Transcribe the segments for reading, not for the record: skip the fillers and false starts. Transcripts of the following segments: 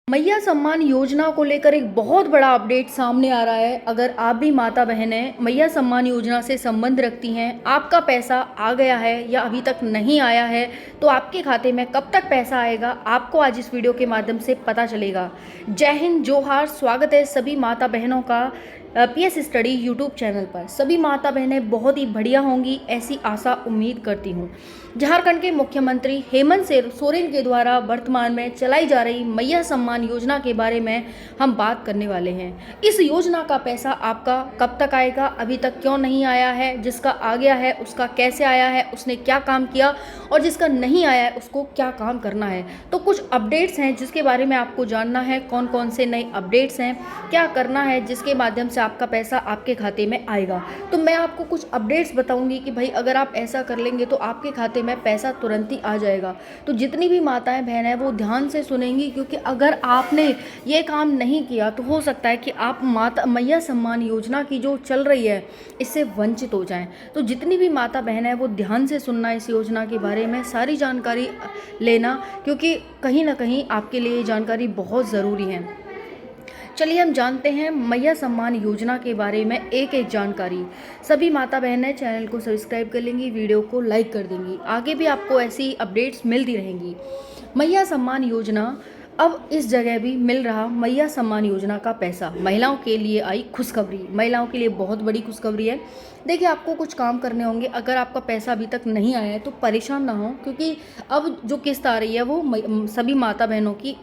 मैया सम्मान योजना को लेकर एक बहुत बड़ा अपडेट सामने आ रहा है। अगर आप भी माता बहनें मैया सम्मान योजना से संबंध रखती हैं, आपका पैसा आ गया है या अभी तक नहीं आया है, तो आपके खाते में कब तक पैसा आएगा, आपको आज इस वीडियो के माध्यम से पता चलेगा। जय हिंद, जोहार, स्वागत है सभी माता बहनों का पीएस स्टडी यूट्यूब चैनल पर। सभी माता बहनें बहुत ही बढ़िया होंगी, ऐसी आशा उम्मीद करती हूँ। झारखंड के मुख्यमंत्री हेमंत सोरेन के द्वारा वर्तमान में चलाई जा रही मैया सम्मान योजना के बारे में हम बात करने वाले हैं। इस योजना का पैसा आपका कब तक आएगा, अभी तक क्यों नहीं आया है, जिसका आ गया है उसका कैसे आया है, उसने क्या काम किया, और जिसका नहीं आया है उसको क्या काम करना है। तो कुछ अपडेट्स हैं जिसके बारे में आपको जानना है। कौन कौन से नए अपडेट्स हैं, क्या करना है जिसके माध्यम से आपका पैसा आपके खाते में आएगा। तो मैं आपको कुछ अपडेट्स बताऊंगी कि भाई अगर आप ऐसा कर लेंगे तो आपके खाते में पैसा तुरंत ही आ जाएगा। तो जितनी भी माताएं बहन हैं वो ध्यान से सुनेंगी, क्योंकि अगर आपने ये काम नहीं किया तो हो सकता है कि आप माता मैया सम्मान योजना की जो चल रही है इससे वंचित हो जाएं। तो जितनी भी माता बहन है वो ध्यान से सुनना, इस योजना के बारे में सारी जानकारी लेना, क्योंकि कहीं ना कहीं आपके लिए ये जानकारी बहुत ज़रूरी है। चलिए हम जानते हैं मैया सम्मान योजना के बारे में एक एक जानकारी। सभी माता बहनें चैनल को सब्सक्राइब कर लेंगी, वीडियो को लाइक कर देंगी, आगे भी आपको ऐसी अपडेट्स मिलती रहेंगी। मैया सम्मान योजना, अब इस जगह भी मिल रहा मैया सम्मान योजना का पैसा। महिलाओं के लिए आई खुशखबरी, महिलाओं के लिए बहुत बड़ी खुशखबरी है। देखिए, आपको कुछ काम करने होंगे। अगर आपका पैसा अभी तक नहीं आया है तो परेशान ना हो, क्योंकि अब जो किस्त आ रही है वो सभी माता बहनों की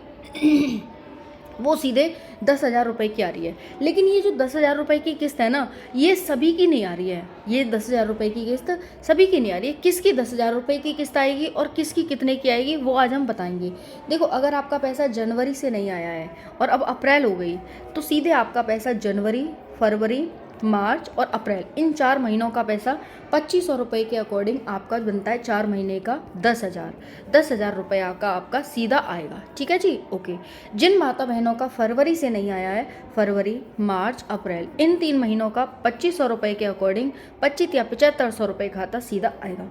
वो सीधे 10,000 रुपये की आ रही है। लेकिन ये जो 10,000 रुपये की किस्त है ना, ये सभी की नहीं आ रही है। ये 10,000 रुपये की किस्त सभी की नहीं आ रही है। किसकी 10,000 रुपये की किस्त आएगी और किसकी कितने की आएगी वो आज हम बताएंगे। देखो, अगर आपका पैसा जनवरी से नहीं आया है और अब अप्रैल हो गई, तो सीधे आपका पैसा जनवरी, फरवरी, मार्च और अप्रैल, इन 4 महीनों का पैसा 2,500 रुपये के अकॉर्डिंग आपका बनता है 4 महीने का 10,000 रुपये का आपका सीधा आएगा। ठीक है जी, ओके। जिन माता बहनों का फरवरी से नहीं आया है, फरवरी, मार्च, अप्रैल, इन 3 महीनों का 2,500 रुपये के अकॉर्डिंग 25 या 7,500 रुपये खाता सीधा आएगा।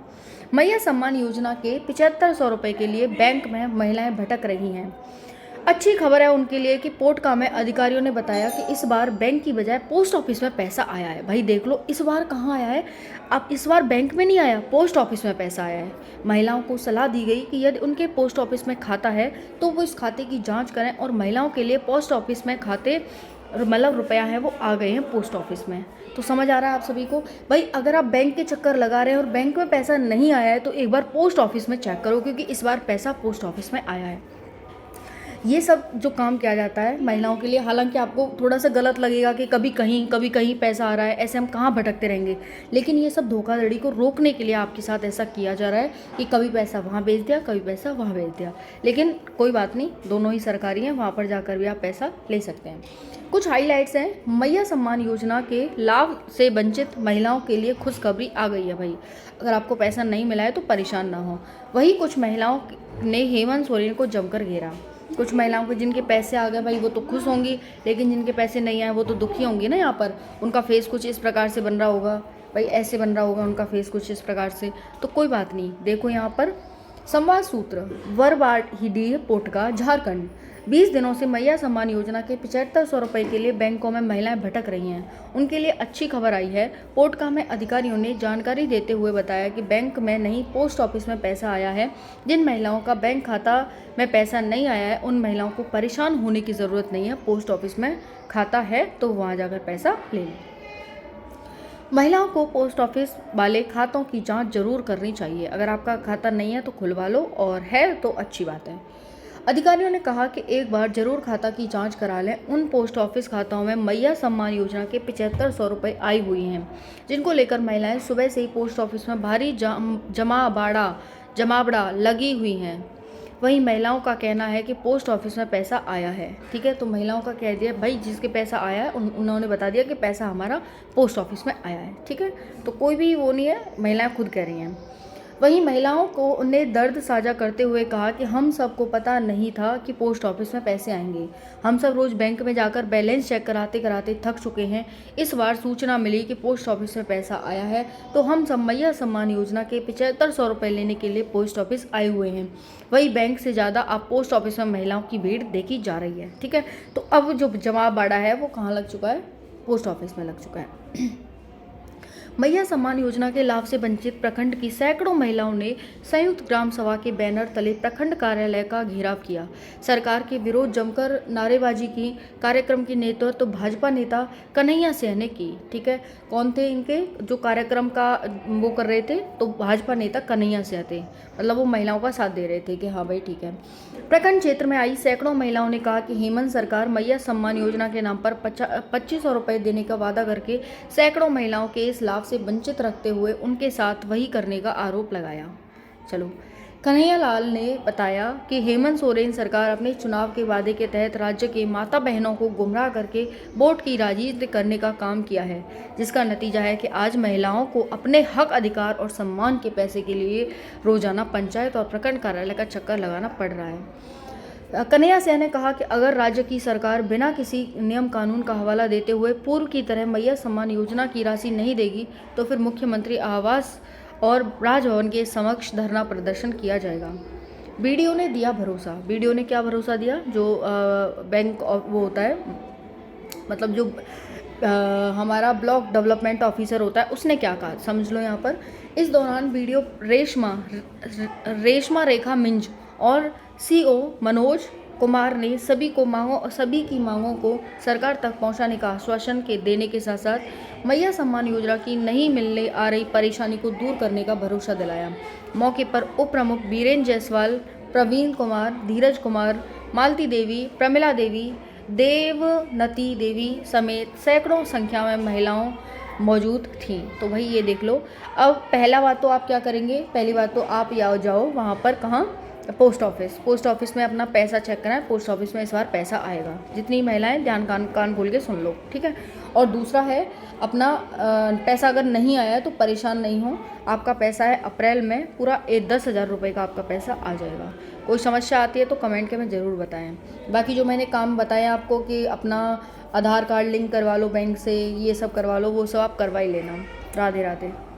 मैया सम्मान योजना के 7,500 रुपये के लिए बैंक में महिलाएं भटक रही हैं। अच्छी खबर है उनके लिए कि पोर्टका में अधिकारियों ने बताया कि इस बार बैंक की बजाय पोस्ट ऑफिस में पैसा आया है। भाई देख लो, इस बार कहाँ आया है, अब इस बार बैंक में नहीं आया, पोस्ट ऑफिस में पैसा आया है। महिलाओं को सलाह दी गई कि यदि उनके पोस्ट ऑफिस में खाता है तो वो इस खाते की जांच करें, और महिलाओं के लिए पोस्ट ऑफिस में खाते मतलब रुपया है वो आ गए हैं पोस्ट ऑफिस में। तो समझ आ रहा है आप सभी को। भाई अगर आप बैंक के चक्कर लगा रहे हैं और बैंक में पैसा नहीं आया है तो एक बार पोस्ट ऑफिस में चेक करो, क्योंकि इस बार पैसा पोस्ट ऑफिस में आया है। ये सब जो काम किया जाता है महिलाओं के लिए, हालांकि आपको थोड़ा सा गलत लगेगा कि कभी कहीं पैसा आ रहा है, ऐसे हम कहाँ भटकते रहेंगे, लेकिन ये सब धोखाधड़ी को रोकने के लिए आपके साथ ऐसा किया जा रहा है कि कभी पैसा वहाँ भेज दिया, कभी पैसा वहाँ भेज दिया। लेकिन कोई बात नहीं, दोनों ही सरकारी हैं, वहाँ पर जाकर भी आप पैसा ले सकते हैं। कुछ हाईलाइट्स हैं। मैया सम्मान योजना के लाभ से वंचित महिलाओं के लिए खुशखबरी आ गई है। भाई अगर आपको पैसा नहीं मिला है तो परेशान ना हो। वही कुछ महिलाओं ने हेमंत सोरेन को जमकर घेरा। कुछ महिलाओं को जिनके पैसे आ गए भाई वो तो खुश होंगी, लेकिन जिनके पैसे नहीं आए वो तो दुखी होंगी ना। यहाँ पर उनका फेस कुछ इस प्रकार से बन रहा होगा, भाई ऐसे बन रहा होगा उनका फेस कुछ इस प्रकार से। तो कोई बात नहीं, देखो यहाँ पर संवाद सूत्र वरवाडीह पोटका झारखंड। 20 दिनों से मैया सम्मान योजना के 7,500 रुपये के लिए बैंकों में महिलाएं भटक रही हैं। उनके लिए अच्छी खबर आई है। पोटका में अधिकारियों ने जानकारी देते हुए बताया कि बैंक में नहीं, पोस्ट ऑफिस में पैसा आया है। जिन महिलाओं का बैंक खाता में पैसा नहीं आया है उन महिलाओं को परेशान होने की ज़रूरत नहीं है। पोस्ट ऑफिस में खाता है तो वहाँ जाकर पैसा ले लें। महिलाओं को पोस्ट ऑफिस वाले खातों की जांच जरूर करनी चाहिए। अगर आपका खाता नहीं है तो खुलवा लो, और है तो अच्छी बात है। अधिकारियों ने कहा कि एक बार जरूर खाता की जांच करा लें। उन पोस्ट ऑफिस खाताओं में मैया सम्मान योजना के 7,500 रुपये आई हुई हैं, जिनको लेकर महिलाएं सुबह से ही पोस्ट ऑफिस में भारी जमावड़ा लगी हुई हैं। वहीं महिलाओं का कहना है कि पोस्ट ऑफिस में पैसा आया है। ठीक है, तो महिलाओं का कह दिया भाई, जिसके पैसा आया है उन्होंने बता दिया कि पैसा हमारा पोस्ट ऑफिस में आया है। ठीक है, तो कोई भी वो नहीं है, महिलाएं खुद कह रही हैं। वहीं महिलाओं को उन्हें दर्द साझा करते हुए कहा कि हम सबको पता नहीं था कि पोस्ट ऑफिस में पैसे आएंगे। हम सब रोज बैंक में जाकर बैलेंस चेक कराते कराते थक चुके हैं। इस बार सूचना मिली कि पोस्ट ऑफिस में पैसा आया है, तो हम सब मैया सम्मान योजना के 7500 रुपये लेने के लिए पोस्ट ऑफिस आए हुए हैं। वही बैंक से ज़्यादा अब पोस्ट ऑफिस में महिलाओं की भीड़ देखी जा रही है। ठीक है, तो अब जो जवाब बाड़ा है वो कहाँ लग चुका है? पोस्ट ऑफिस में लग चुका है। मैया सम्मान योजना के लाभ से वंचित प्रखंड की सैकड़ों महिलाओं ने संयुक्त ग्राम सभा के बैनर तले प्रखंड कार्यालय का घेराव किया। सरकार के विरोध जमकर नारेबाजी की। कार्यक्रम की नेतृत्व भाजपा नेता कन्हैया सिंह ने की। ठीक है, कौन थे इनके जो कार्यक्रम का वो कर रहे थे? तो भाजपा नेता कन्हैया सिंह थे, मतलब वो महिलाओं का साथ दे रहे थे कि हाँ भाई ठीक है। प्रखंड क्षेत्र में आई सैकड़ों महिलाओं ने कहा कि हेमंत सरकार मैया सम्मान योजना के नाम पर 2500 रुपये देने का वादा करके सैकड़ों महिलाओं के इस लाभ से वंचित रखते हुए उनके साथ वही करने का आरोप लगाया। चलो, कन्हैया लाल ने बताया कि हेमंत सोरेन सरकार अपने चुनाव के वादे के तहत राज्य के माता बहनों को गुमराह करके वोट की राजनीति करने का काम किया है, जिसका नतीजा है कि आज महिलाओं को अपने हक, अधिकार और सम्मान के पैसे के लिए रोजाना पंचायत और प्रखंड कार्यालय का चक्कर लगाना पड़ रहा है। कन्हैया सिंह ने कहा कि अगर राज्य की सरकार बिना किसी नियम कानून का हवाला देते हुए पूर्व की तरह मैया सम्मान योजना की राशि नहीं देगी तो फिर मुख्यमंत्री आवास और राजभवन के समक्ष धरना प्रदर्शन किया जाएगा। बीडीओ ने दिया भरोसा। बीडीओ ने क्या भरोसा दिया? जो बैंक वो होता है, मतलब जो हमारा ब्लॉक डेवलपमेंट ऑफिसर होता है, उसने क्या कहा समझ लो यहाँ पर। इस दौरान बीडीओ रेशमा रेखा मिंज और सीओ मनोज कुमार ने सभी की मांगों को सरकार तक पहुंचाने का आश्वासन देने के साथ साथ मैया सम्मान योजना की नहीं मिलने आ रही परेशानी को दूर करने का भरोसा दिलाया। मौके पर उप प्रमुख बीरेन्द्र जायसवाल, प्रवीण कुमार, धीरज कुमार, मालती देवी, प्रमिला देवी, देवनती देवी समेत सैकड़ों संख्या में महिलाओं मौजूद थीं। तो भाई ये देख लो। अब पहला बात तो आप क्या करेंगे? पहली बात तो आप जाओ वहाँ पर, कहाँ? पोस्ट ऑफिस में अपना पैसा चेक कराएं। पोस्ट ऑफिस में इस बार पैसा आएगा। जितनी महिलाएं ध्यान कान खोल के सुन लो, ठीक है। और दूसरा है, अपना पैसा अगर नहीं आया तो परेशान नहीं हो। आपका पैसा है अप्रैल में पूरा 10,000 रुपये का आपका पैसा आ जाएगा। कोई समस्या आती है तो कमेंट के में ज़रूर बताएं। बाकी जो मैंने काम बताया आपको कि अपना आधार कार्ड लिंक करवा लो बैंक से, ये सब करवा लो, वो सब आप करवा ही लेना। राधे राधे।